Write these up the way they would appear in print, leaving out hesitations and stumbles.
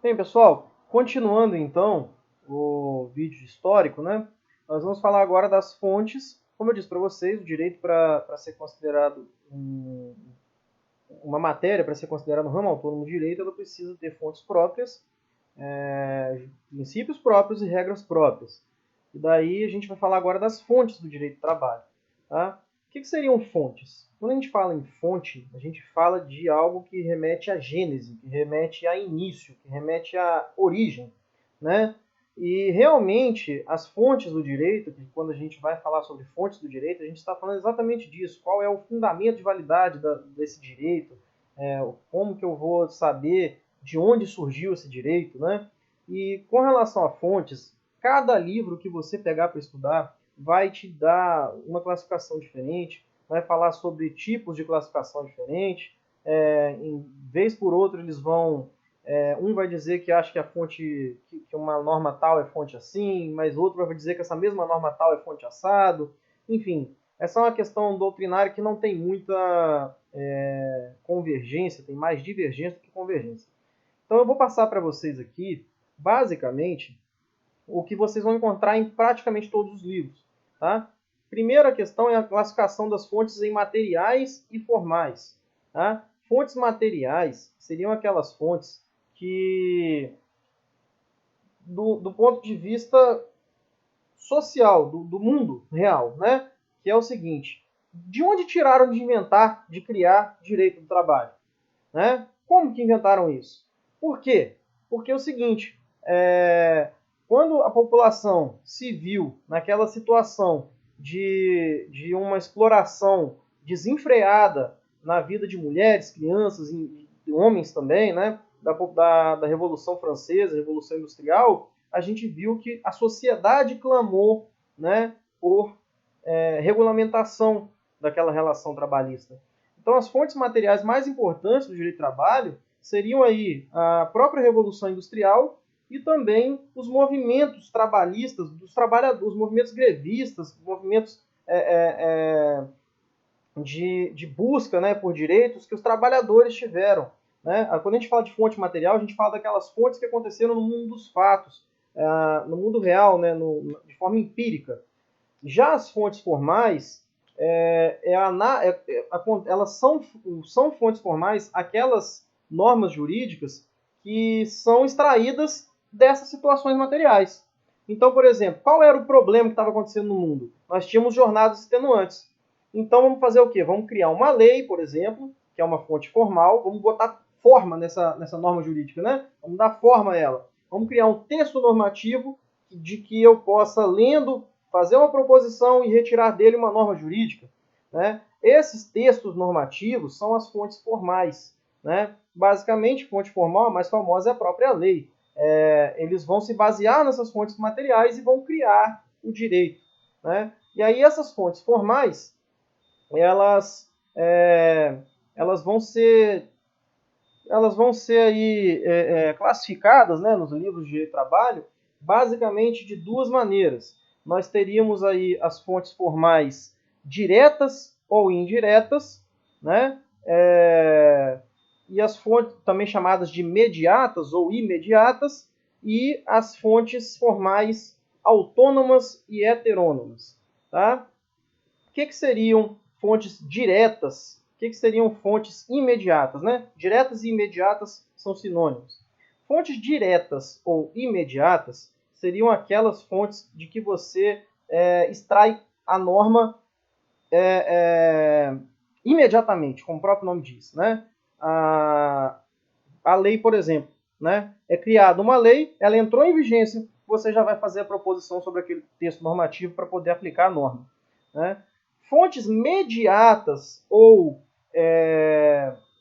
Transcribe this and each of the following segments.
Bem, pessoal, continuando então o vídeo histórico, né? Nós vamos falar agora das fontes. Como eu disse para vocês, o direito para ser considerado uma matéria, para ser considerado um ramo autônomo de direito, ela precisa ter fontes próprias, princípios próprios e regras próprias. E daí a gente vai falar agora das fontes do direito do trabalho. Tá? O que seriam fontes? Quando a gente fala em fonte, a gente fala de algo que remete à gênese, que remete a início, que remete à origem. Né? E realmente as fontes do direito, que quando a gente vai falar sobre fontes do direito, a gente está falando exatamente disso. Qual é o fundamento de validade desse direito? Como que eu vou saber de onde surgiu esse direito, né? E com relação a fontes, cada livro que você pegar para estudar vai te dar uma classificação diferente, vai falar sobre tipos de classificação diferente. Em vez por outro, eles vão um vai dizer que acha que a fonte, que uma norma tal é fonte assim, mas outro vai dizer que essa mesma norma tal é fonte assado. Enfim, essa é uma questão doutrinária que não tem muita convergência, tem mais divergência do que convergência. Então eu vou passar para vocês aqui, basicamente, o que vocês vão encontrar em praticamente todos os livros. Tá? Primeira questão é a classificação das fontes em materiais e formais. Tá? Fontes materiais seriam aquelas fontes que, do ponto de vista social, do mundo real, né? Que é o seguinte: de onde tiraram de inventar, de criar direito do trabalho? Né? Como que inventaram isso? Por quê? Porque é o seguinte, quando a população se viu naquela situação de uma exploração desenfreada na vida de mulheres, crianças e homens também, né? Da Revolução Francesa, Revolução Industrial, a gente viu que a sociedade clamou, né, por regulamentação daquela relação trabalhista. Então, as fontes materiais mais importantes do direito do trabalho seriam aí a própria Revolução Industrial e também os movimentos trabalhistas, dos trabalhadores, os movimentos grevistas, movimentos de busca, né, por direitos que os trabalhadores tiveram. Né? Quando a gente fala de fonte material, a gente fala daquelas fontes que aconteceram no mundo dos fatos, no mundo real, né, de forma empírica. Já as fontes formais, elas são fontes formais aquelas normas jurídicas que são extraídas dessas situações materiais. Então, por exemplo, qual era o problema que estava acontecendo no mundo? Nós tínhamos jornadas extenuantes. Então, vamos fazer o quê? Vamos criar uma lei, por exemplo, que é uma fonte formal, vamos botar forma nessa norma jurídica, né? Vamos dar forma a ela. Vamos criar um texto normativo de que eu possa, lendo, fazer uma proposição e retirar dele uma norma jurídica. Né? Esses textos normativos são as fontes formais. Né? Basicamente, fonte formal, a mais famosa é a própria lei. Eles vão se basear nessas fontes materiais e vão criar o direito. Né? E aí essas fontes formais, elas, é, elas vão ser elas vão ser aí classificadas, né, nos livros de direito do trabalho, basicamente de duas maneiras. Nós teríamos aí as fontes formais diretas ou indiretas, né? E as fontes também chamadas de mediatas ou imediatas, e as fontes formais autônomas e heterônomas. Tá? O que seriam fontes diretas? O que seriam fontes imediatas? Né? Diretas e imediatas são sinônimos. Fontes diretas ou imediatas seriam aquelas fontes de que você extrai a norma imediatamente, como o próprio nome diz. Né? A lei, por exemplo, né? É criada uma lei, ela entrou em vigência, você já vai fazer a proposição sobre aquele texto normativo para poder aplicar a norma. Né? Fontes mediatas ou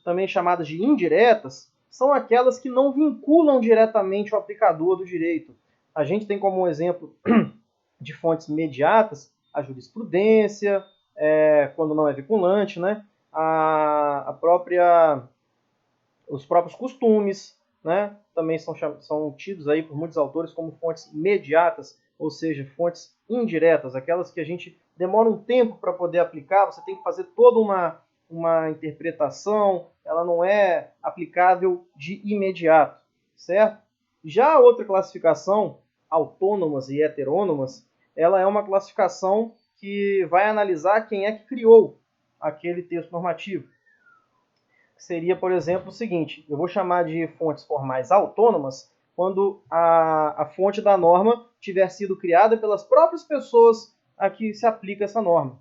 também chamadas de indiretas são aquelas que não vinculam diretamente o aplicador do direito. A gente tem como exemplo de fontes mediatas a jurisprudência, quando não é vinculante, né? Os próprios costumes, né? Também são tidos aí por muitos autores como fontes mediatas, ou seja, fontes indiretas, aquelas que a gente demora um tempo para poder aplicar, você tem que fazer toda uma interpretação, ela não é aplicável de imediato, certo? Já a outra classificação, autônomas e heterônomas, ela é uma classificação que vai analisar quem é que criou aquele texto normativo. Seria, por exemplo, o seguinte: eu vou chamar de fontes formais autônomas quando a fonte da norma tiver sido criada pelas próprias pessoas a que se aplica essa norma.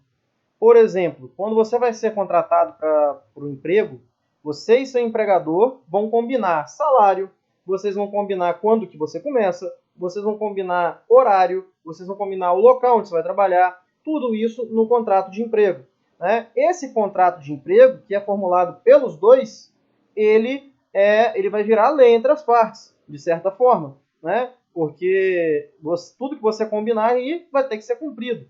Por exemplo, quando você vai ser contratado para o emprego, você e seu empregador vão combinar salário, vocês vão combinar quando que você começa, vocês vão combinar horário, vocês vão combinar o local onde você vai trabalhar, tudo isso no contrato de emprego. Né? Esse contrato de emprego, que é formulado pelos dois, ele vai virar lei entre as partes, de certa forma, né? Porque tudo que você combinar aí vai ter que ser cumprido.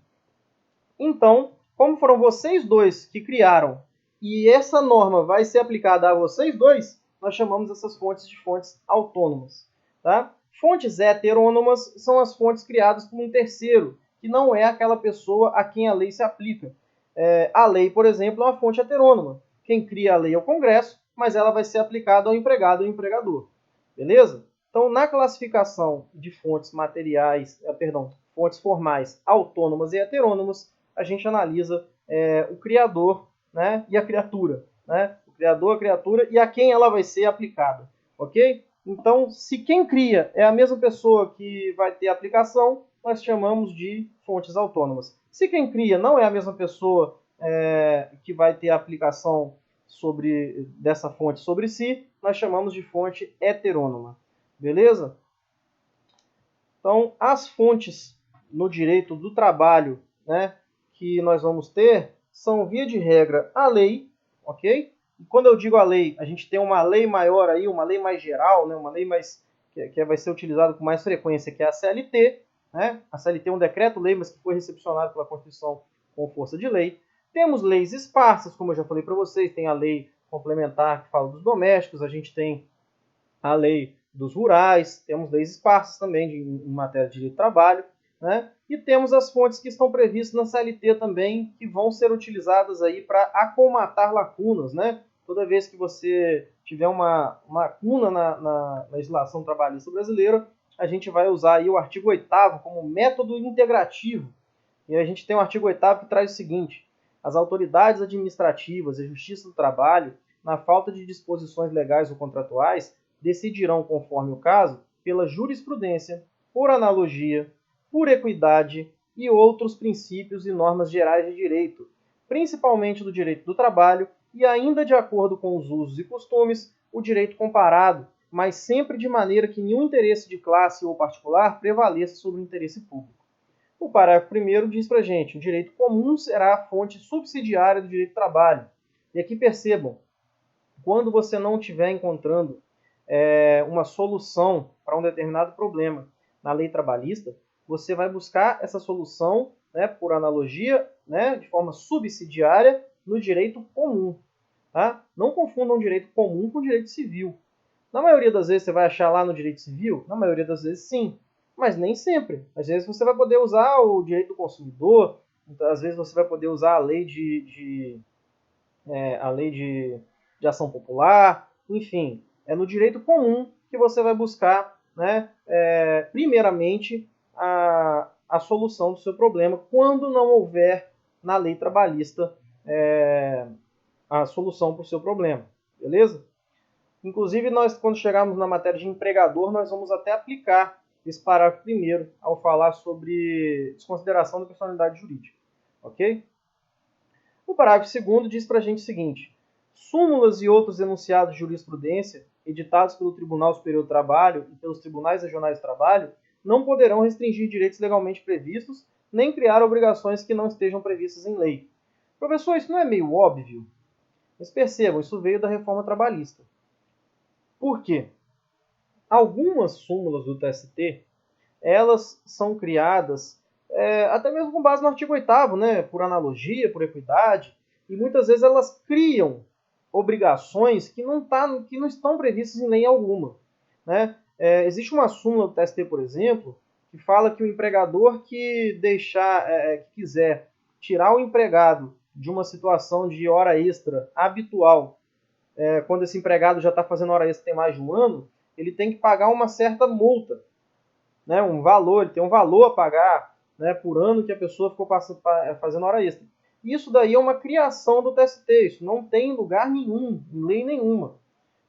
Então, como foram vocês dois que criaram e essa norma vai ser aplicada a vocês dois, nós chamamos essas fontes de fontes autônomas. Tá? Fontes heterônomas são as fontes criadas por um terceiro, que não é aquela pessoa a quem a lei se aplica. A lei, por exemplo, é uma fonte heterônoma. Quem cria a lei é o Congresso, mas ela vai ser aplicada ao empregado e ao empregador. Beleza? Então, na classificação de fontes materiais, fontes formais autônomas e heterônomas, a gente analisa o criador, né, e a criatura. Né? O criador, a criatura e a quem ela vai ser aplicada. Ok? Então, se quem cria é a mesma pessoa que vai ter aplicação, nós chamamos de fontes autônomas. Se quem cria não é a mesma pessoa que vai ter aplicação dessa fonte sobre si, nós chamamos de fonte heterônoma. Beleza? Então, as fontes no direito do trabalho, né, que nós vamos ter são, via de regra, a lei, ok? E quando eu digo a lei, a gente tem uma lei maior aí, uma lei mais geral, né, uma lei mais que vai ser utilizada com mais frequência, que é a CLT. Né? A CLT é um decreto-lei, mas que foi recepcionado pela Constituição com força de lei. Temos leis esparsas, como eu já falei para vocês, tem a lei complementar que fala dos domésticos, a gente tem a lei dos rurais, temos leis esparsas também em matéria de direito do trabalho, né? E temos as fontes que estão previstas na CLT também, que vão ser utilizadas aí para acolmatar lacunas, né? Toda vez que você tiver uma lacuna na legislação trabalhista brasileira, a gente vai usar aí o artigo 8º como método integrativo. E a gente tem o artigo 8º que traz o seguinte: as autoridades administrativas e justiça do trabalho, na falta de disposições legais ou contratuais, decidirão, conforme o caso, pela jurisprudência, por analogia, por equidade e outros princípios e normas gerais de direito, principalmente do direito do trabalho e ainda de acordo com os usos e costumes, o direito comparado, mas sempre de maneira que nenhum interesse de classe ou particular prevaleça sobre o interesse público. O parágrafo 1º diz para a gente: o direito comum será a fonte subsidiária do direito do trabalho. E aqui percebam, quando você não estiver encontrando uma solução para um determinado problema na lei trabalhista, você vai buscar essa solução, né, por analogia, né, de forma subsidiária, no direito comum. Tá? Não confundam direito comum com direito civil. Na maioria das vezes você vai achar lá no direito civil? Na maioria das vezes sim, mas nem sempre. Às vezes você vai poder usar o direito do consumidor, às vezes você vai poder usar a lei de ação popular, enfim. É no direito comum que você vai buscar, né, primeiramente, a solução do seu problema, quando não houver na lei trabalhista a solução para o seu problema. Beleza? Inclusive, nós, quando chegarmos na matéria de empregador, nós vamos até aplicar esse parágrafo primeiro ao falar sobre desconsideração da personalidade jurídica. Ok? O parágrafo 2º diz para a gente o seguinte: súmulas e outros enunciados de jurisprudência, editados pelo Tribunal Superior do Trabalho e pelos Tribunais Regionais do Trabalho, não poderão restringir direitos legalmente previstos, nem criar obrigações que não estejam previstas em lei. Professor, isso não é meio óbvio? Mas percebam, isso veio da reforma trabalhista. Por quê? Algumas súmulas do TST, elas são criadas até mesmo com base no artigo 8º, né, por analogia, por equidade, e muitas vezes elas criam obrigações que não estão previstas em lei alguma. Né? Existe uma súmula do TST, por exemplo, que fala que o empregador que quiser tirar o empregado de uma situação de hora extra habitual, quando esse empregado já está fazendo hora extra tem mais de um ano, ele tem que pagar uma certa multa, né, um valor, ele tem um valor a pagar, né, por ano que a pessoa ficou fazendo hora extra. Isso daí é uma criação do TST, isso não tem lugar nenhum, em lei nenhuma.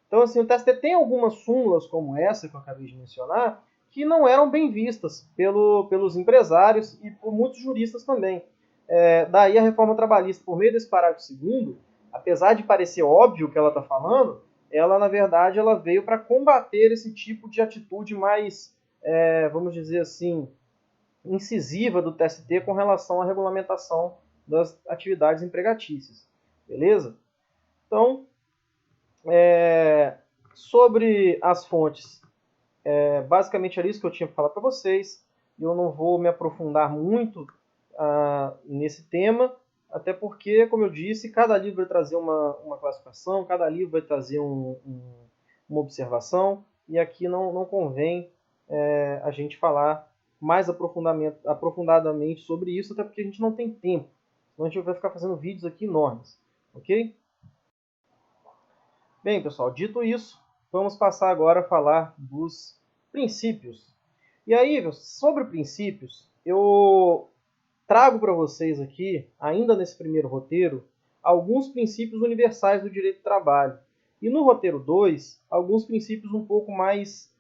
Então, assim, o TST tem algumas súmulas como essa que eu acabei de mencionar, que não eram bem vistas pelos empresários e por muitos juristas também. Daí a reforma trabalhista, por meio desse parágrafo 2º, apesar de parecer óbvio o que ela está falando, ela, na verdade, ela veio para combater esse tipo de atitude mais, vamos dizer assim, incisiva do TST com relação à regulamentação das atividades empregatícias. Beleza? Então, sobre as fontes, basicamente era isso que eu tinha para falar para vocês. Eu não vou me aprofundar muito nesse tema, até porque, como eu disse, cada livro vai trazer uma classificação, cada livro vai trazer uma observação, e aqui não convém a gente falar mais aprofundadamente sobre isso, até porque a gente não tem tempo. Senão a gente vai ficar fazendo vídeos aqui enormes, ok? Bem, pessoal, dito isso, vamos passar agora a falar dos princípios. E aí, sobre princípios, eu trago para vocês aqui, ainda nesse primeiro roteiro, alguns princípios universais do direito do trabalho. E no roteiro 2, alguns princípios um pouco mais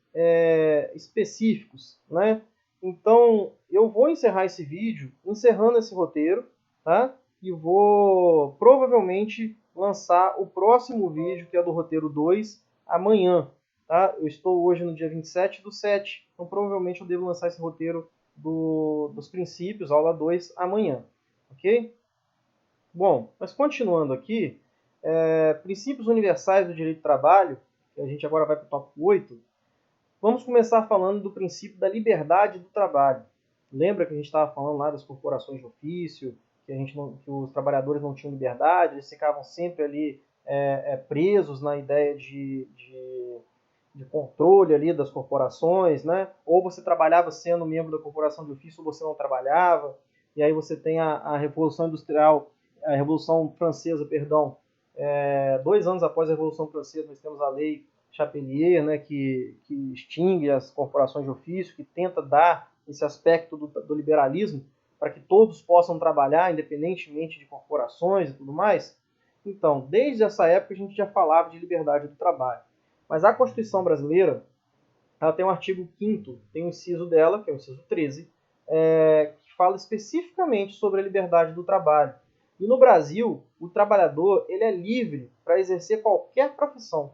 específicos, né? Então, eu vou encerrar esse vídeo encerrando esse roteiro, tá? E vou provavelmente lançar o próximo vídeo, que é do roteiro 2, amanhã. Tá? Eu estou hoje no dia 27/7, então provavelmente eu devo lançar esse roteiro dos princípios, aula 2, amanhã. Ok? Bom, mas continuando aqui, princípios universais do direito do trabalho, que a gente agora vai para o tópico 8, vamos começar falando do princípio da liberdade do trabalho. Lembra que a gente estava falando lá das corporações de ofício, que os trabalhadores não tinham liberdade, eles ficavam sempre ali presos na ideia de controle ali das corporações, né? Ou você trabalhava sendo membro da corporação de ofício ou você não trabalhava. E aí você tem a Revolução Industrial, a Revolução Francesa, perdão. 2 anos após a Revolução Francesa, nós temos a Lei Chapelier, né, que extingue as corporações de ofício, que tenta dar esse aspecto do liberalismo para que todos possam trabalhar, independentemente de corporações e tudo mais. Então, desde essa época a gente já falava de liberdade do trabalho. Mas a Constituição brasileira, ela tem um artigo 5º, tem um inciso dela, que é o inciso 13, que fala especificamente sobre a liberdade do trabalho. E no Brasil, o trabalhador ele é livre para exercer qualquer profissão,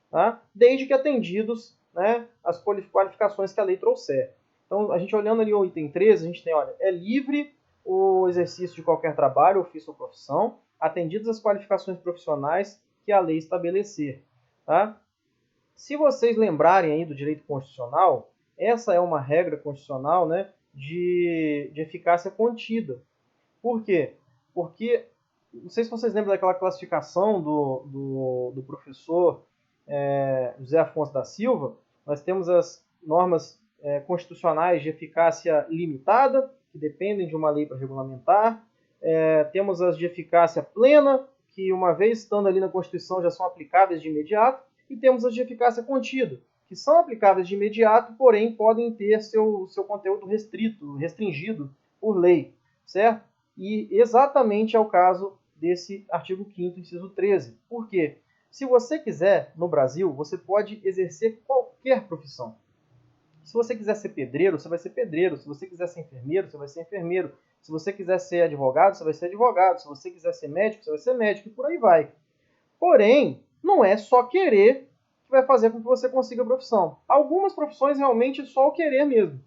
tá? Desde que atendidos, né, as qualificações que a lei trouxer. Então, a gente olhando ali o item 13, a gente tem, olha, é livre o exercício de qualquer trabalho, ofício ou profissão, atendidas as qualificações profissionais que a lei estabelecer. Tá? Se vocês lembrarem aí do direito constitucional, essa é uma regra constitucional, né, de eficácia contida. Por quê? Porque, não sei se vocês lembram daquela classificação do professor José Afonso da Silva, nós temos as normas constitucionais de eficácia limitada, que dependem de uma lei para regulamentar, temos as de eficácia plena, que uma vez estando ali na Constituição já são aplicáveis de imediato, e temos as de eficácia contida, que são aplicáveis de imediato, porém podem ter seu conteúdo restringido por lei, certo? E exatamente é o caso desse artigo 5º, inciso 13. Por quê? Se você quiser, no Brasil, você pode exercer qualquer profissão. Se você quiser ser pedreiro, você vai ser pedreiro. Se você quiser ser enfermeiro, você vai ser enfermeiro. Se você quiser ser advogado, você vai ser advogado. Se você quiser ser médico, você vai ser médico. E por aí vai. Porém, não é só querer que vai fazer com que você consiga a profissão. Algumas profissões realmente é só o querer mesmo.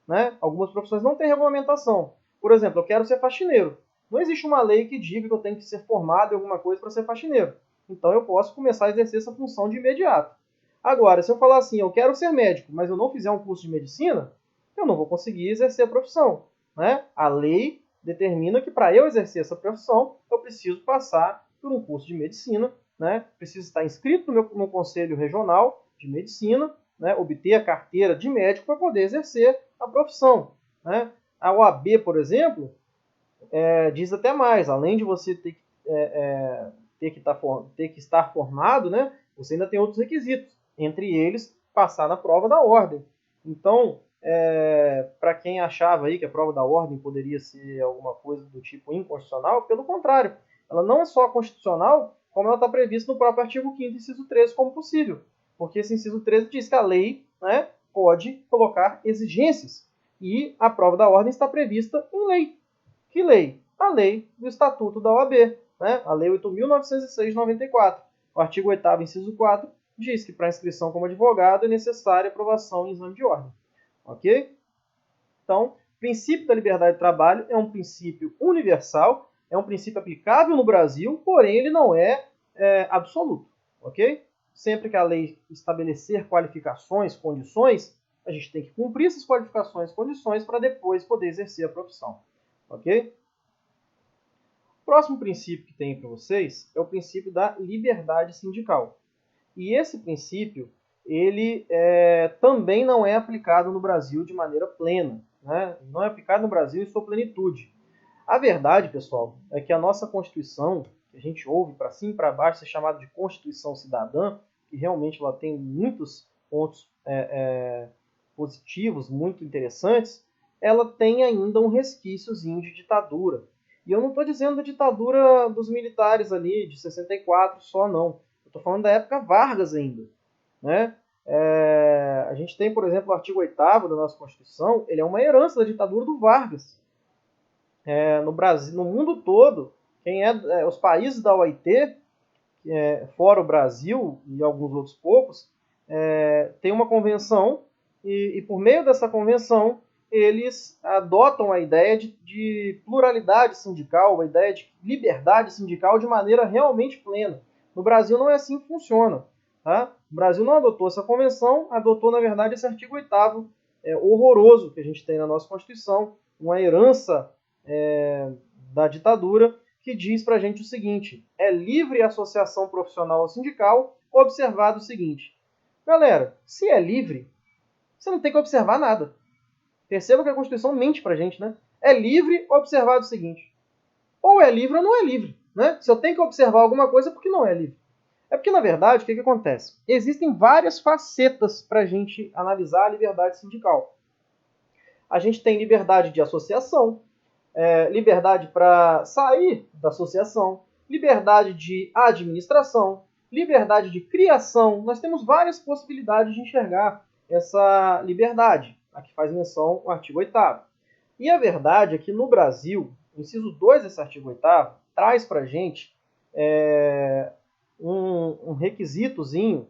Né? Algumas profissões não têm regulamentação. Por exemplo, eu quero ser faxineiro. Não existe uma lei que diga que eu tenho que ser formado em alguma coisa para ser faxineiro. Então eu posso começar a exercer essa função de imediato. Agora, se eu falar assim, eu quero ser médico, mas eu não fizer um curso de medicina, eu não vou conseguir exercer a profissão. Né? A lei determina que para eu exercer essa profissão, eu preciso passar por um curso de medicina, né? Preciso estar inscrito no conselho regional de medicina, né? Obter a carteira de médico para poder exercer a profissão. Né? A OAB, por exemplo, diz até mais, além de você ter que estar formado, né? Você ainda tem outros requisitos. Entre eles, passar na prova da ordem. Então, para quem achava aí que a prova da ordem poderia ser alguma coisa do tipo inconstitucional, pelo contrário, ela não é só constitucional, como ela está prevista no próprio artigo 5º, inciso 13, como possível. Porque esse inciso 13 diz que a lei, né, pode colocar exigências. E a prova da ordem está prevista em lei. Que lei? A lei do Estatuto da OAB, né? A Lei 8.906 de 94. O artigo 8º, inciso 4, diz que para inscrição como advogado é necessária aprovação em exame de ordem. Ok? Então, o princípio da liberdade de trabalho é um princípio universal, é um princípio aplicável no Brasil, porém ele não é absoluto. Ok? Sempre que a lei estabelecer qualificações, condições, a gente tem que cumprir essas qualificações e condições para depois poder exercer a profissão. Ok? O próximo princípio que tem para vocês é o princípio da liberdade sindical. E esse princípio, ele também não é aplicado no Brasil de maneira plena. Né? Não é aplicado no Brasil em sua plenitude. A verdade, pessoal, é que a nossa Constituição, que a gente ouve para cima e para baixo, ser chamada de Constituição Cidadã, que realmente ela tem muitos pontos positivos, muito interessantes, ela tem ainda um resquíciozinho de ditadura. E eu não estou dizendo da ditadura dos militares ali, de 64 só, não. Eu estou falando da época Vargas ainda. Né? A gente tem, por exemplo, o artigo 8º da nossa Constituição, ele é uma herança da ditadura do Vargas. No Brasil, no mundo todo, os países da OIT, fora o Brasil e alguns outros poucos, tem uma convenção e por meio dessa convenção eles adotam a ideia de pluralidade sindical, a ideia de liberdade sindical de maneira realmente plena. No Brasil não é assim que funciona. Tá? O Brasil não adotou essa convenção, adotou, na verdade, esse artigo 8º horroroso que a gente tem na nossa Constituição, uma herança da ditadura, que diz para a gente o seguinte: é livre associação profissional ou sindical, observado o seguinte. Galera, se é livre, você não tem que observar nada. Perceba que a Constituição mente para a gente, né? É livre, observado o seguinte. Ou é livre ou não é livre. Né? Se eu tenho que observar alguma coisa, é porque não é livre. É porque, na verdade, o que acontece? Existem várias facetas para a gente analisar a liberdade sindical. A gente tem liberdade de associação, liberdade para sair da associação, liberdade de administração, liberdade de criação. Nós temos várias possibilidades de enxergar essa liberdade, a que faz menção o artigo 8º. E a verdade é que no Brasil, o inciso 2 desse artigo 8º traz para a gente um requisitozinho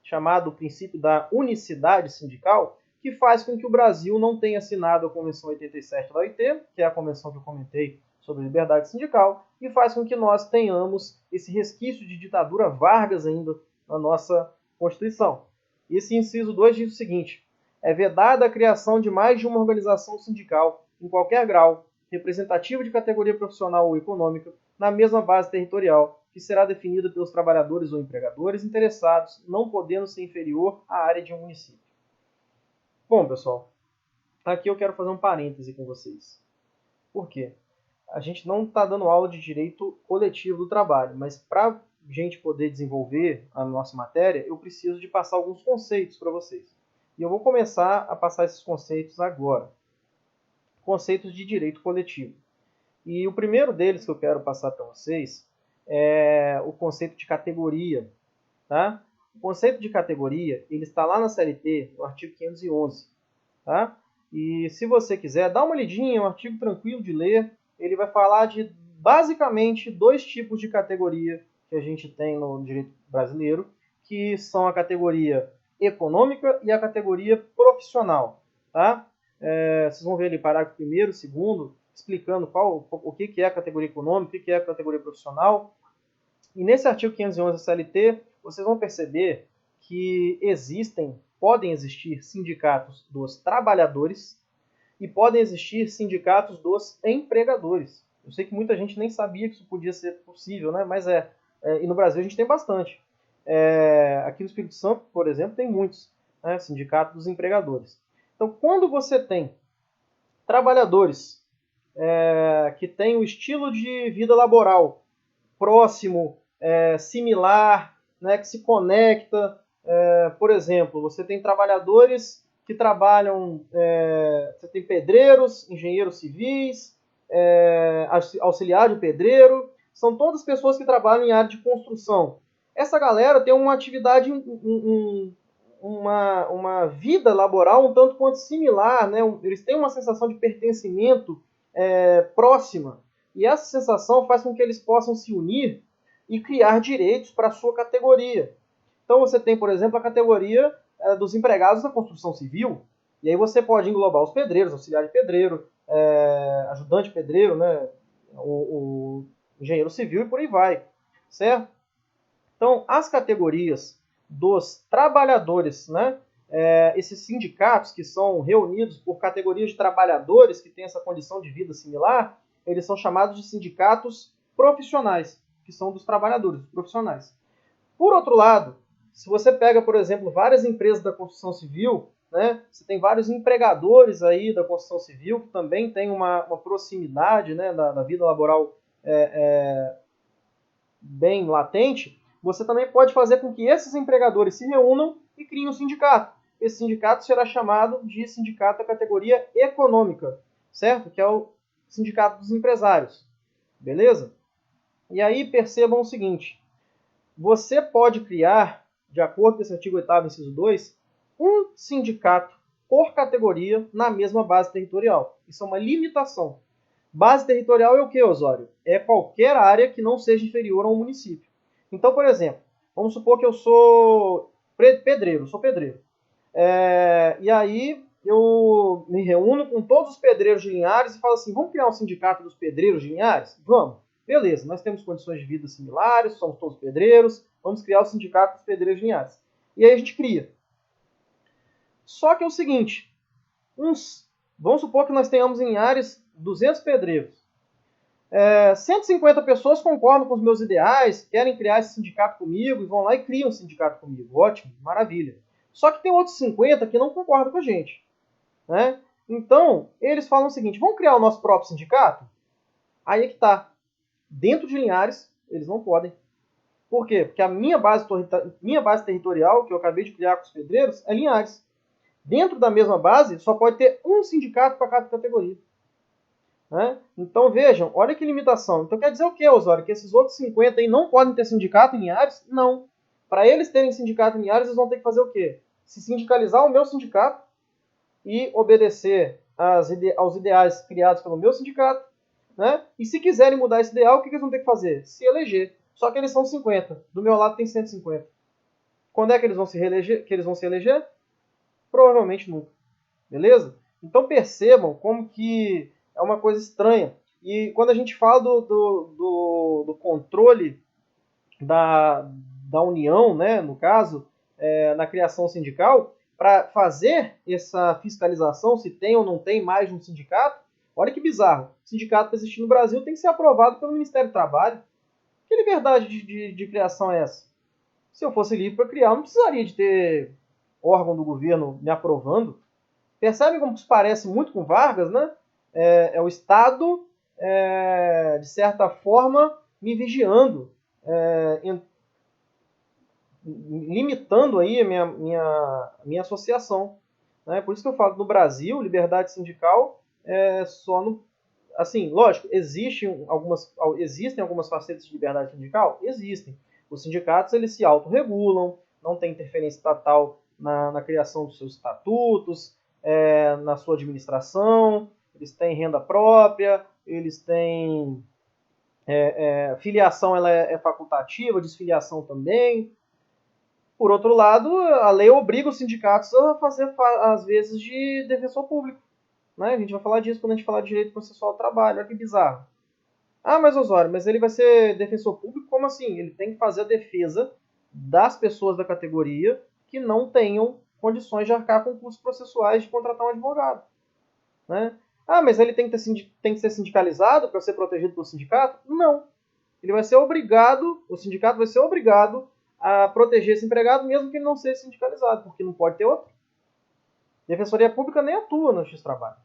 chamado princípio da unicidade sindical, que faz com que o Brasil não tenha assinado a Convenção 87 da OIT, que é a convenção que eu comentei sobre liberdade sindical, e faz com que nós tenhamos esse resquício de ditadura Vargas ainda na nossa Constituição. Esse inciso 2 diz o seguinte: é vedada a criação de mais de uma organização sindical, em qualquer grau, representativa de categoria profissional ou econômica, na mesma base territorial, que será definida pelos trabalhadores ou empregadores interessados, não podendo ser inferior à área de um município. Bom, pessoal, aqui eu quero fazer um parêntese com vocês. Por quê? A gente não está dando aula de direito coletivo do trabalho, mas para a gente poder desenvolver a nossa matéria, eu preciso de passar alguns conceitos para vocês. E eu vou começar a passar esses conceitos agora. Conceitos de direito coletivo. E o primeiro deles que eu quero passar para vocês é o conceito de categoria. Tá? O conceito de categoria ele está lá na CLT, no artigo 511. Tá? E se você quiser, dá uma lidinha, é um artigo tranquilo de ler. Ele vai falar de, basicamente, dois tipos de categoria que a gente tem no direito brasileiro, que são a categoria econômica e a categoria profissional. Tá? Vocês vão ver ali parágrafo 1º, 2º, explicando o que é a categoria econômica, o que é a categoria profissional. E nesse artigo 511 da CLT, vocês vão perceber que podem existir sindicatos dos trabalhadores e podem existir sindicatos dos empregadores. Eu sei que muita gente nem sabia que isso podia ser possível, né? Mas e no Brasil a gente tem bastante. Aqui no Espírito Santo, por exemplo, tem muitos, né? Sindicatos dos empregadores. Então, quando você tem trabalhadores que têm o estilo de vida laboral próximo, similar, né, que se conecta Por exemplo, você tem trabalhadores que trabalham, você tem pedreiros, engenheiros civis, auxiliar de pedreiro, são todas pessoas que trabalham em área de construção. Essa galera tem uma atividade, uma vida laboral um tanto quanto similar, né? Eles têm uma sensação de pertencimento próxima, e essa sensação faz com que eles possam se unir e criar direitos para a sua categoria. Então você tem, por exemplo, a categoria dos empregados da construção civil, e aí você pode englobar os pedreiros, auxiliar de pedreiro, ajudante pedreiro, né, o engenheiro civil e por aí vai, certo? Então, as categorias dos trabalhadores, né, esses sindicatos que são reunidos por categorias de trabalhadores que têm essa condição de vida similar, eles são chamados de sindicatos profissionais, que são dos trabalhadores, dos profissionais. Por outro lado, se você pega, por exemplo, várias empresas da construção civil, né, você tem vários empregadores aí da construção civil que também tem uma proximidade, né, da vida laboral bem latente, você também pode fazer com que esses empregadores se reúnam e criem um sindicato. Esse sindicato será chamado de sindicato da categoria econômica, certo? Que é o sindicato dos empresários, beleza? E aí percebam o seguinte, você pode criar, de acordo com esse artigo 8º, inciso 2, um sindicato por categoria na mesma base territorial. Isso é uma limitação. Base territorial é o que, Osório? É qualquer área que não seja inferior a um município. Então, por exemplo, vamos supor que eu sou pedreiro, e aí eu me reúno com todos os pedreiros de Linhares e falo assim, vamos criar um sindicato dos pedreiros de Linhares? Vamos. Beleza, nós temos condições de vida similares, somos todos pedreiros, vamos criar o sindicato dos pedreiros de Linhares. E aí a gente cria. Só que é o seguinte, vamos supor que nós tenhamos em Linhares 200 pedreiros. 150 pessoas concordam com os meus ideais, querem criar esse sindicato comigo e vão lá e criam um sindicato comigo. Ótimo, maravilha. Só que tem outros 50 que não concordam com a gente, né? Então, eles falam o seguinte, vamos criar o nosso próprio sindicato? Aí é que tá. Dentro de Linhares, eles não podem. Por quê? Porque a minha base territorial, que eu acabei de criar com os pedreiros, é Linhares. Dentro da mesma base, só pode ter um sindicato para cada categoria. Né? Então vejam, olha que limitação. Então quer dizer o que, Osório? Que esses outros 50 aí não podem ter sindicato em Linhares? Não. Para eles terem sindicato em Linhares, eles vão ter que fazer o quê? Se sindicalizar o meu sindicato e obedecer aos ideais criados pelo meu sindicato. Né? E se quiserem mudar esse ideal, o que eles vão ter que fazer? Se eleger. Só que eles são 50. Do meu lado tem 150. Quando é que eles vão se eleger? Provavelmente nunca. Beleza? Então percebam como que é uma coisa estranha. E quando a gente fala do controle da união, né, no caso, na criação sindical, para fazer essa fiscalização, se tem ou não tem mais de um sindicato, olha que bizarro. O sindicato para existir no Brasil tem que ser aprovado pelo Ministério do Trabalho. Que liberdade de criação é essa? Se eu fosse livre para criar, eu não precisaria de ter órgão do governo me aprovando. Percebe como isso parece muito com Vargas, né? É o Estado, de certa forma, me vigiando, limitando aí a minha associação. Né? Por isso que eu falo, no Brasil, liberdade sindical é só no... Assim, lógico, existem algumas facetas de liberdade sindical? Existem. Os sindicatos, eles se autorregulam, não tem interferência estatal na criação dos seus estatutos, na sua administração, eles têm renda própria, eles têm filiação, ela é facultativa, desfiliação também. Por outro lado, a lei obriga os sindicatos a fazer, às vezes, de defensor público. Né? A gente vai falar disso quando a gente falar de direito processual do trabalho. Olha que bizarro. Ah, mas Osório, mas ele vai ser defensor público? Como assim? Ele tem que fazer a defesa das pessoas da categoria que não tenham condições de arcar com custos processuais de contratar um advogado. Né? Ah, mas ele tem que ser sindicalizado para ser protegido pelo sindicato? Não. Ele vai ser obrigado, o sindicato vai ser obrigado a proteger esse empregado mesmo que ele não seja sindicalizado, porque não pode ter outro. Defensoria Pública nem atua no Justiça do Trabalho.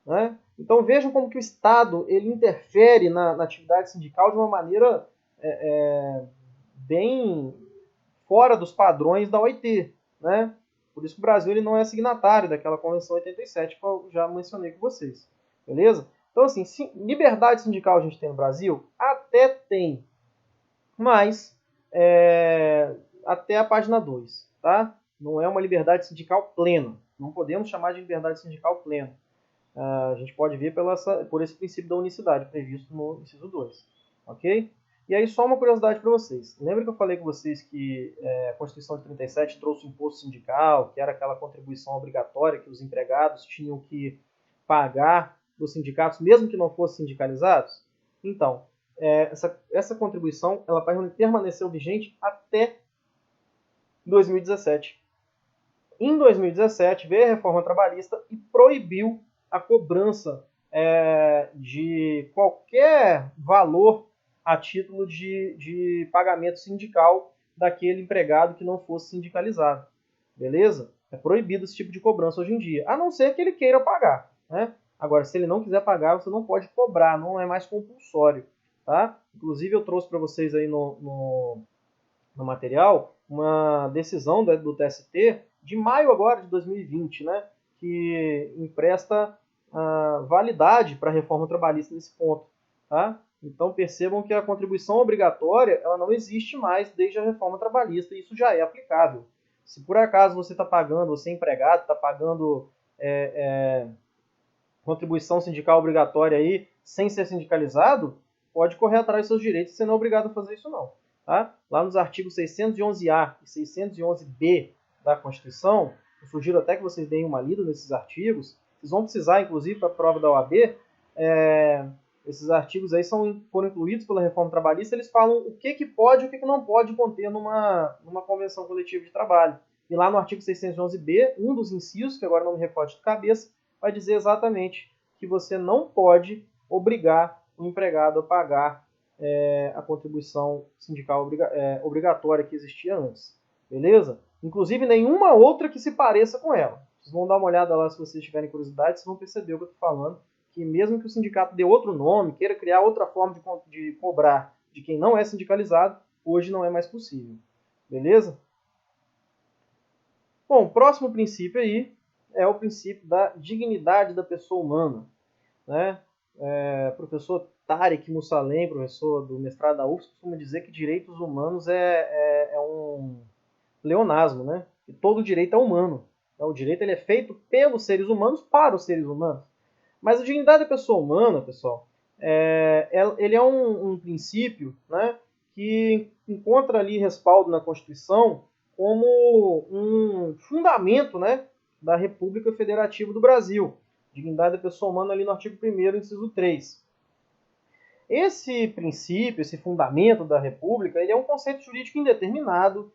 Né? Então vejam como que o Estado ele interfere na atividade sindical de uma maneira bem fora dos padrões da OIT, né? Por isso que o Brasil ele não é signatário daquela Convenção 87 que eu já mencionei com vocês, beleza? Então, assim, liberdade sindical a gente tem no Brasil? Até tem, mas até a página 2, tá? Não é uma liberdade sindical plena. Não podemos chamar de liberdade sindical plena. A gente pode ver por esse princípio da unicidade previsto no inciso 2, ok? E aí, só uma curiosidade para vocês. Lembra que eu falei com vocês que a Constituição de 37 trouxe o imposto sindical, que era aquela contribuição obrigatória que os empregados tinham que pagar dos sindicatos, mesmo que não fossem sindicalizados? Então, essa contribuição ela permaneceu vigente até 2017. Em 2017, veio a reforma trabalhista e proibiu a cobrança de qualquer valor a título de pagamento sindical daquele empregado que não fosse sindicalizado. Beleza? É proibido esse tipo de cobrança hoje em dia, a não ser que ele queira pagar, né? Agora, se ele não quiser pagar, você não pode cobrar, não é mais compulsório. Tá? Inclusive, eu trouxe para vocês aí no material uma decisão do TST de maio agora de 2020, né, que empresta validade para a reforma trabalhista nesse ponto. Tá? Então percebam que a contribuição obrigatória ela não existe mais desde a reforma trabalhista e isso já é aplicável. Se por acaso você está pagando, você é empregado, está pagando contribuição sindical obrigatória aí sem ser sindicalizado, pode correr atrás dos seus direitos, você não é obrigado a fazer isso não. Tá? Lá nos artigos 611A e 611B da Constituição, eu sugiro até que vocês deem uma lida nesses artigos, vocês vão precisar, inclusive, para a prova da OAB, esses artigos aí foram incluídos pela reforma trabalhista, eles falam o que pode e o que não pode conter numa convenção coletiva de trabalho. E lá no artigo 611B, um dos incisos, que agora não me recordo de cabeça, vai dizer exatamente que você não pode obrigar o empregado a pagar a contribuição sindical obrigatória que existia antes. Beleza? Inclusive nenhuma outra que se pareça com ela. Vocês vão dar uma olhada lá se vocês tiverem curiosidade, vocês vão perceber o que eu estou falando, que mesmo que o sindicato dê outro nome, queira criar outra forma de cobrar de quem não é sindicalizado, hoje não é mais possível. Beleza? Bom, o próximo princípio aí é o princípio da dignidade da pessoa humana. Né? Professor Tarek Mussalem, professor do mestrado da UFSC, costuma dizer que direitos humanos é um pleonasmo, né? E todo direito é humano. Então, o direito ele é feito pelos seres humanos para os seres humanos. Mas a dignidade da pessoa humana, pessoal, ele é um princípio, né, que encontra ali respaldo na Constituição como um fundamento, né, da República Federativa do Brasil. Dignidade da pessoa humana ali no artigo 1º, inciso 3. Esse princípio, esse fundamento da República, ele é um conceito jurídico indeterminado.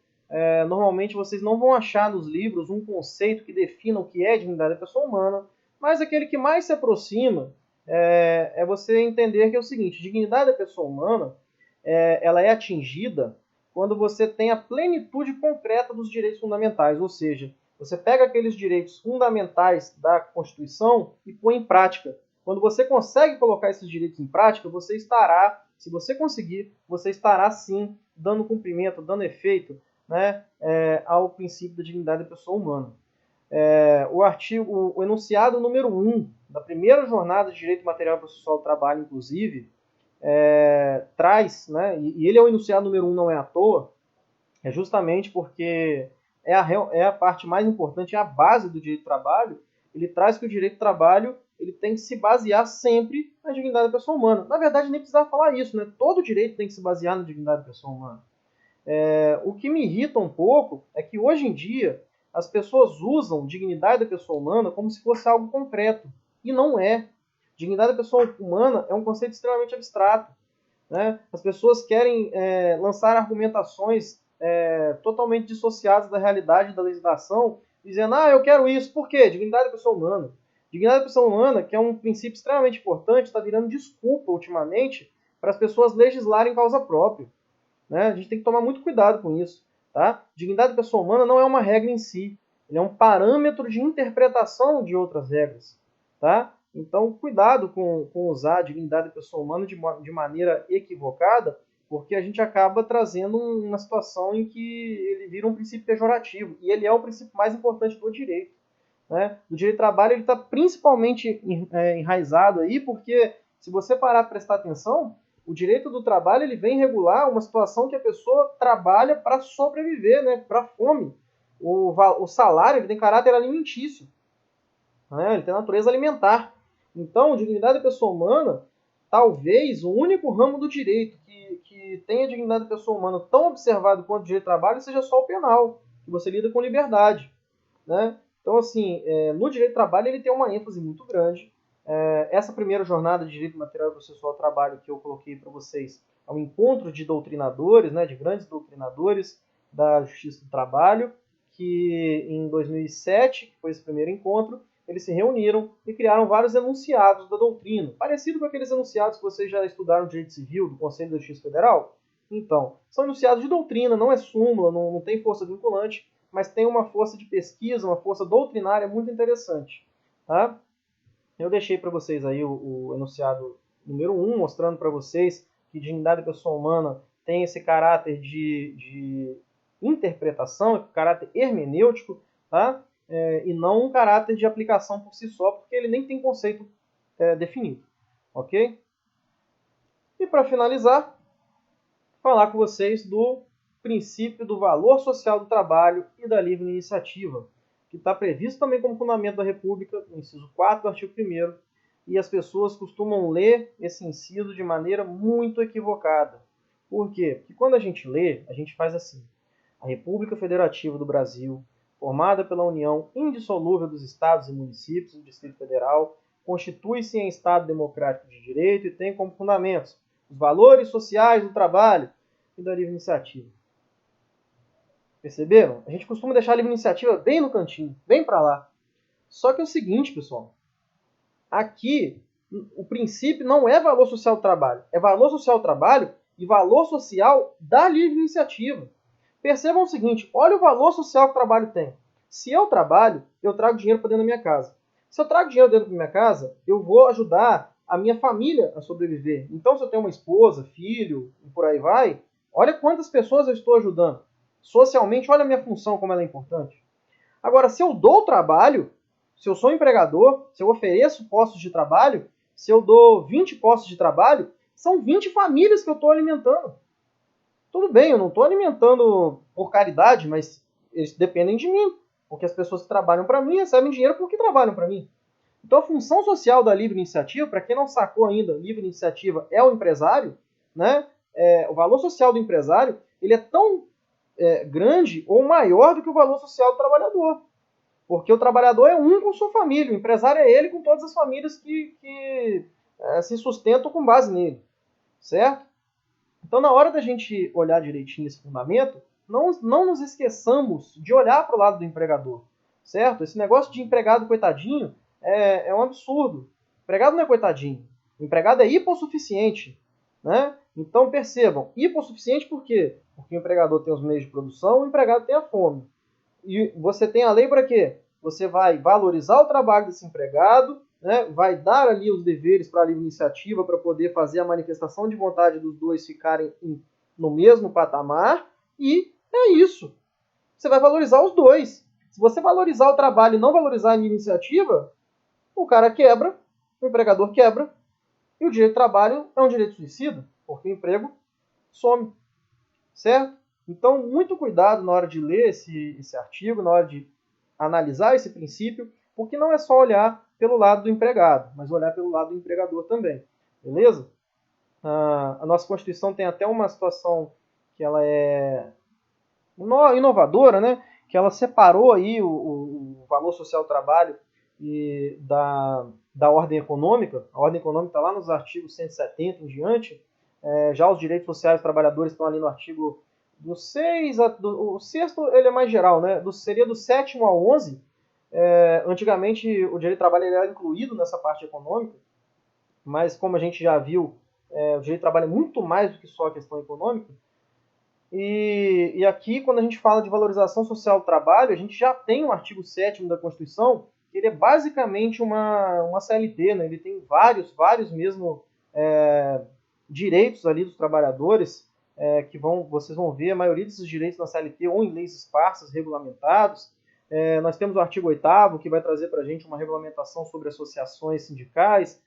Normalmente vocês não vão achar nos livros um conceito que defina o que é dignidade da pessoa humana, mas aquele que mais se aproxima é você entender que é o seguinte: dignidade da pessoa humana ela é atingida quando você tem a plenitude concreta dos direitos fundamentais, ou seja, você pega aqueles direitos fundamentais da Constituição e põe em prática. Quando você consegue colocar esses direitos em prática, você estará, se você conseguir, você estará sim dando cumprimento, dando efeito, né, ao princípio da dignidade da pessoa humana. O enunciado número 1 da primeira jornada de direito material e processual do trabalho, inclusive, traz, né, e ele é o enunciado número 1, não é à toa, é justamente porque é a parte mais importante, é a base do direito do trabalho. Ele traz que o direito do trabalho ele tem que se basear sempre na dignidade da pessoa humana. Na verdade, nem precisava falar isso, né? Todo direito tem que se basear na dignidade da pessoa humana. O que me irrita um pouco é que hoje em dia as pessoas usam dignidade da pessoa humana como se fosse algo concreto. E não é. Dignidade da pessoa humana é um conceito extremamente abstrato. Né? As pessoas querem lançar argumentações totalmente dissociadas da realidade da legislação, dizendo, eu quero isso. Por quê? Dignidade da pessoa humana. Dignidade da pessoa humana, que é um princípio extremamente importante, está virando desculpa ultimamente para as pessoas legislarem em causa própria. Né? A gente tem que tomar muito cuidado com isso. Tá? Dignidade da pessoa humana não é uma regra em si. Ele é um parâmetro de interpretação de outras regras. Tá? Então, cuidado com usar a dignidade da pessoa humana de maneira equivocada porque a gente acaba trazendo uma situação em que ele vira um princípio pejorativo, e ele é o princípio mais importante do direito. Né? O direito do trabalho está principalmente enraizado aí, porque se você parar para prestar atenção, o direito do trabalho ele vem regular uma situação que a pessoa trabalha para sobreviver, né? Para fome. O salário ele tem caráter alimentício, né? Ele tem natureza alimentar. Então, dignidade da pessoa humana, talvez o único ramo do direito que tenha a dignidade da pessoa humana tão observado quanto o direito do trabalho seja só o penal, que você lida com liberdade. Né? Então, assim, no direito do trabalho ele tem uma ênfase muito grande. Essa primeira jornada de direito material e processual do trabalho que eu coloquei para vocês é um encontro de doutrinadores, né, de grandes doutrinadores da Justiça do Trabalho, que em 2007, que foi esse primeiro encontro, eles se reuniram e criaram vários enunciados da doutrina, parecido com aqueles enunciados que vocês já estudaram no Direito Civil, do Conselho da Justiça Federal. Então, são enunciados de doutrina, não é súmula, não tem força vinculante, mas tem uma força de pesquisa, uma força doutrinária muito interessante. Tá? Eu deixei para vocês aí o enunciado número 1, mostrando para vocês que dignidade da pessoa humana tem esse caráter de interpretação, caráter hermenêutico, tá? E não um caráter de aplicação por si só, porque ele nem tem conceito definido. Ok? E para finalizar, falar com vocês do princípio do valor social do trabalho e da livre iniciativa, que está previsto também como fundamento da República, no inciso 4 do artigo 1º, e as pessoas costumam ler esse inciso de maneira muito equivocada. Por quê? Porque quando a gente lê, a gente faz assim: a República Federativa do Brasil, formada pela união indissolúvel dos estados e municípios do Distrito Federal, constitui-se em Estado democrático de direito e tem como fundamentos os valores sociais do trabalho e da livre iniciativa. Perceberam? A gente costuma deixar a livre iniciativa bem no cantinho, bem para lá. Só que é o seguinte, pessoal. Aqui, o princípio não é valor social do trabalho. É valor social do trabalho e valor social da livre iniciativa. Percebam o seguinte, olha o valor social que o trabalho tem. Se eu trabalho, eu trago dinheiro para dentro da minha casa. Se eu trago dinheiro dentro da minha casa, eu vou ajudar a minha família a sobreviver. Então, se eu tenho uma esposa, filho e por aí vai, olha quantas pessoas eu estou ajudando. Socialmente, olha a minha função, como ela é importante. Agora, se eu dou trabalho, se eu sou empregador, se eu ofereço postos de trabalho, se eu dou 20 postos de trabalho, são 20 famílias que eu estou alimentando. Tudo bem, eu não estou alimentando por caridade, mas eles dependem de mim, porque as pessoas que trabalham para mim recebem dinheiro porque trabalham para mim. Então a função social da livre iniciativa, para quem não sacou ainda, livre iniciativa é o empresário, né? O valor social do empresário ele é tão grande ou maior do que o valor social do trabalhador. Porque o trabalhador é um com sua família, o empresário é ele com todas as famílias que se sustentam com base nele. Certo? Então, na hora da gente olhar direitinho esse fundamento, não nos esqueçamos de olhar para o lado do empregador. Certo? Esse negócio de empregado coitadinho é um absurdo. O empregado não é coitadinho. O empregado é hipossuficiente. Né? Então, percebam, hipossuficiente por quê? Porque o empregador tem os meios de produção, o empregado tem a fome. E você tem a lei para quê? Você vai valorizar o trabalho desse empregado, né? Vai dar ali os deveres para a livre iniciativa para poder fazer a manifestação de vontade dos dois ficarem no mesmo patamar, e é isso. Você vai valorizar os dois. Se você valorizar o trabalho e não valorizar a livre iniciativa, o cara quebra, o empregador quebra, e o direito do trabalho é um direito suicida, porque o emprego some. Certo? Então, muito cuidado na hora de ler esse artigo, na hora de analisar esse princípio, porque não é só olhar pelo lado do empregado, mas olhar pelo lado do empregador também. Beleza? A nossa Constituição tem até uma situação que ela é inovadora, né? Que ela separou aí o valor social do trabalho e da ordem econômica. A ordem econômica está lá nos artigos 170 em diante. Já os direitos sociais dos trabalhadores estão ali no artigo do 6, o sexto ele é mais geral, né? Seria do 7º ao 11. Antigamente o direito do trabalho era incluído nessa parte econômica, mas como a gente já viu, o direito do trabalho é muito mais do que só a questão econômica. E aqui, quando a gente fala de valorização social do trabalho, a gente já tem o artigo 7º da Constituição, que ele é basicamente uma CLT, né? Ele tem vários mesmo direitos ali dos trabalhadores, que vocês vão ver a maioria desses direitos na CLT ou em leis esparsas regulamentados. Nós temos o artigo 8º, que vai trazer para a gente uma regulamentação sobre associações sindicais,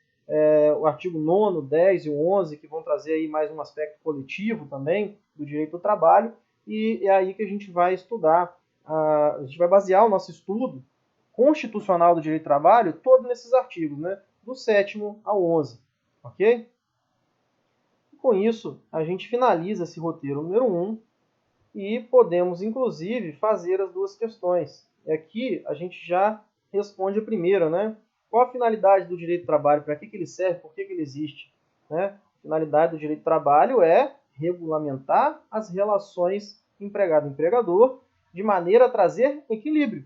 o artigo 9º, 10 e o 11, que vão trazer aí mais um aspecto coletivo também do direito do trabalho, e é aí que a gente vai estudar, a gente vai basear o nosso estudo constitucional do direito do trabalho todo nesses artigos, né? Do 7º ao 11, ok? Com isso, a gente finaliza esse roteiro número 1 e podemos, inclusive, fazer as duas questões. E aqui a gente já responde a primeira, né? Qual a finalidade do direito do trabalho? Para que ele serve? Por que ele existe? Né? A finalidade do direito do trabalho é regulamentar as relações empregado-empregador de maneira a trazer equilíbrio.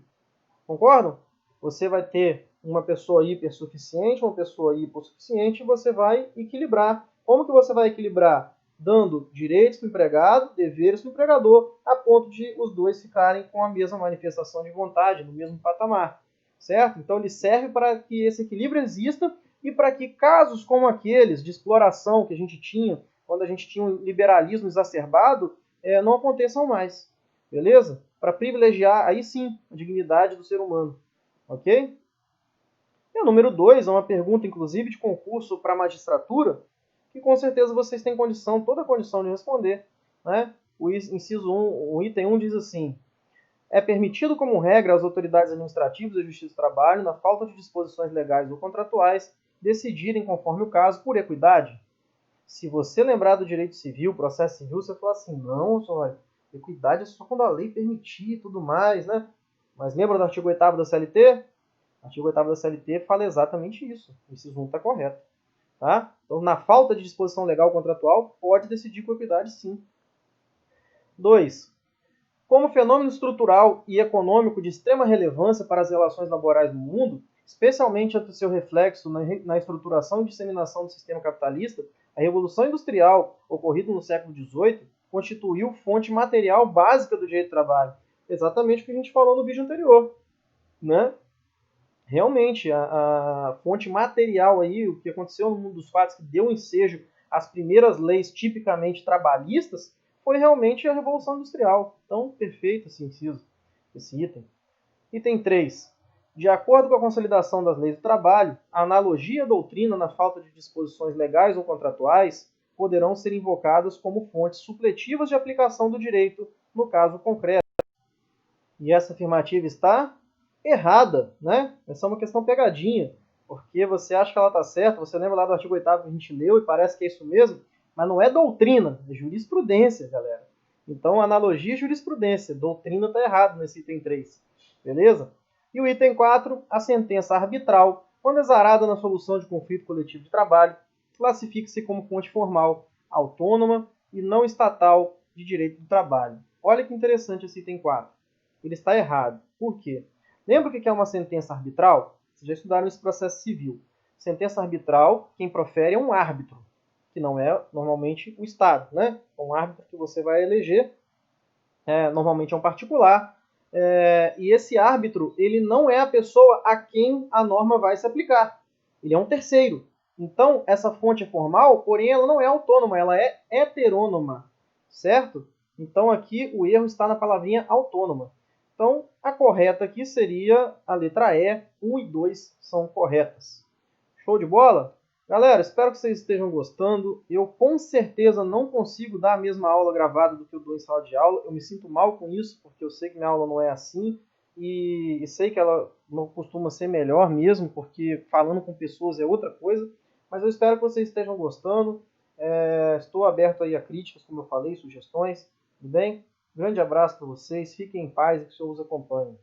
Concordam? Você vai ter uma pessoa hipersuficiente, uma pessoa hipossuficiente, e você vai equilibrar. Como que você vai equilibrar? Dando direitos para o empregado, deveres para o empregador, a ponto de os dois ficarem com a mesma manifestação de vontade, no mesmo patamar. Certo? Então ele serve para que esse equilíbrio exista e para que casos como aqueles de exploração que a gente tinha, quando a gente tinha um liberalismo exacerbado, não aconteçam mais. Beleza? Para privilegiar, aí sim, a dignidade do ser humano. Ok? E o número 2 é uma pergunta, inclusive, de concurso para a magistratura, que com certeza vocês têm condição, toda a condição de responder. Né? O inciso 1, o item 1 diz assim: é permitido como regra às autoridades administrativas e justiça do trabalho, na falta de disposições legais ou contratuais, decidirem, conforme o caso, por equidade? Se você lembrar do direito civil, processo civil, você fala assim, não, só equidade é só quando a lei permitir e tudo mais, né? Mas lembra do artigo 8º da CLT? O artigo 8º da CLT fala exatamente isso. O inciso 1 está correto. Tá? Então, na falta de disposição legal contratual, pode decidir com equidade, sim. 2. Como fenômeno estrutural e econômico de extrema relevância para as relações laborais no mundo, especialmente ante o seu reflexo na estruturação e disseminação do sistema capitalista, a Revolução Industrial, ocorrida no século XVIII, constituiu fonte material básica do direito do trabalho. Exatamente o que a gente falou no vídeo anterior. Né? Realmente, a fonte material aí, o que aconteceu no mundo dos fatos, que deu ensejo às primeiras leis tipicamente trabalhistas, foi realmente a Revolução Industrial. Então, perfeito esse inciso, esse item. Item 3. De acordo com a consolidação das leis do trabalho, a analogia à doutrina na falta de disposições legais ou contratuais poderão ser invocadas como fontes supletivas de aplicação do direito no caso concreto. E essa afirmativa está errada, né? Essa é uma questão pegadinha, porque você acha que ela está certa, você lembra lá do artigo 8º que a gente leu e parece que é isso mesmo, mas não é doutrina, é jurisprudência, galera. Então, analogia e jurisprudência. Doutrina está errado nesse item 3. Beleza? E o item 4, a sentença arbitral, quando exarada na solução de conflito coletivo de trabalho, classifica-se como fonte formal, autônoma e não estatal de direito do trabalho. Olha que interessante esse item 4. Ele está errado. Por quê? Lembra o que é uma sentença arbitral? Vocês já estudaram esse processo civil. Sentença arbitral, quem profere é um árbitro, que não é normalmente o Estado, né? É um árbitro que você vai eleger, normalmente é um particular, e esse árbitro, ele não é a pessoa a quem a norma vai se aplicar. Ele é um terceiro. Então, essa fonte é formal, porém ela não é autônoma, ela é heterônoma, certo? Então, aqui o erro está na palavrinha autônoma. Então, a correta aqui seria a letra E, 1 e 2 são corretas. Show de bola? Galera, espero que vocês estejam gostando. Eu com certeza não consigo dar a mesma aula gravada do que eu dou em sala de aula. Eu me sinto mal com isso, porque eu sei que minha aula não é assim. E sei que ela não costuma ser melhor mesmo, porque falando com pessoas é outra coisa. Mas eu espero que vocês estejam gostando. Estou aberto aí a críticas, como eu falei, sugestões. Tudo bem? Grande abraço para vocês. Fiquem em paz e que o Senhor os acompanhe.